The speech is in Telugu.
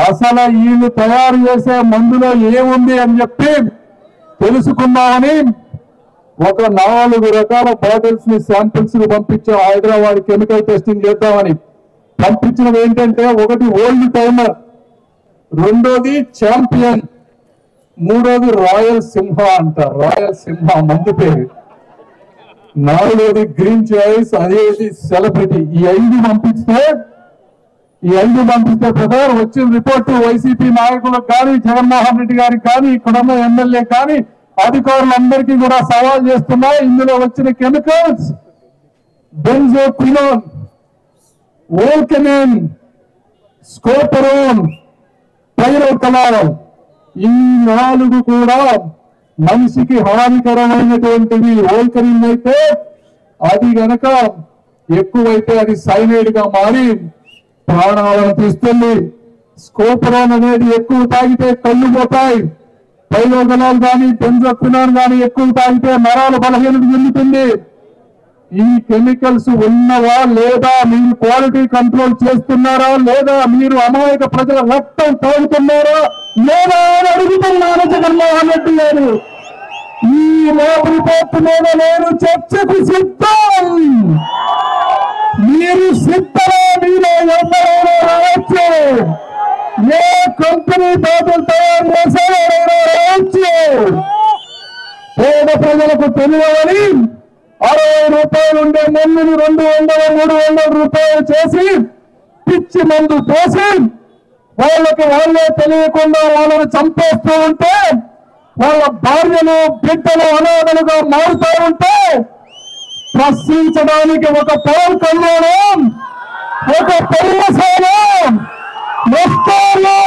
అసలు వీళ్ళు తయారు చేసే మందులో ఏముంది అని చెప్పి తెలుసుకుందామని ఒక 4 రకాల బాటిల్స్ ని శాంపిల్స్ ని పంపించాం హైదరాబాద్ కెమికల్ టెస్టింగ్ చేద్దామని. పంపించినవి ఏంటంటే ఒకటి ఓల్డ్ టైమర్, రెండోది ఛాంపియన్, మూడోది రాయల్ సింహ అంట, రాయల్ సింహ మందు పేరు, నాలుగోది గ్రీన్ చాయిస్, అదేది సెలబ్రిటీ. ఈ 5 పంపిస్తే బ్రదర్ వచ్చిన రిపోర్టు వైసీపీ నాయకులకు కానీ జగన్మోహన్ రెడ్డి గారికి కానీ ఇక్కడున్న ఎమ్మెల్యే కానీ అధికారులందరికీ కూడా సవాల్ చేస్తున్నాయి. ఇందులో వచ్చిన కెమికల్స్ బెంజోక్వినోన్, వోల్కెనిన్, స్కోపరోన్, పైరోకలాల్, ఈ 4 కూడా మనిషికి హానికరమైనటువంటివి. వోల్కెనిన్ అయితే అది గనక ఎక్కువైతే అది సైనైడ్ గా మారి ప్రాణాలను తీస్తుంది. స్కోపరోన్ అనేది ఎక్కువ తాగితే కళ్ళు పోతాయి. పైరోకలాల్ కానీ బెంజోక్వినోన్ కానీ ఎక్కువ తాగితే నరాల బలహీనత చెందుతుంది. ఈ కెమికల్స్ ఉన్నవా లేదా, మీరు క్వాలిటీ కంట్రోల్ చేస్తున్నారా లేదా, మీరు అమాయక ప్రజల రక్తం తాగుతున్నారా లేదా అని అడుగుతున్నాను జగన్మోహన్ రెడ్డి గారు. ఈ ల్యాబ్ రిపోర్ట్ మీద నేను చర్చకు సిద్ధం. మీరు సిద్ధమా? మీలో ఎవరైనా రావచ్చు, ఏ కంపెనీ బాటిల్ తయారు చేసేవారైనా రావచ్చు. పేద ప్రజలకు తెలియాలని 60 రూపాయలు ఉండే మందుని 200, 300 రూపాయలు చేసి పిచ్చి మందు పోసి వాళ్ళే తెలియకుండా వాళ్ళని చంపేస్తూ ఉంటే, వాళ్ళ భార్యలు బిడ్డలు అనాథలుగా మారుతూ ఉంటే ప్రశ్నించడానికి ఒక పవన్ కళ్యాణం, ఒక పర్యవసానం వస్తారు.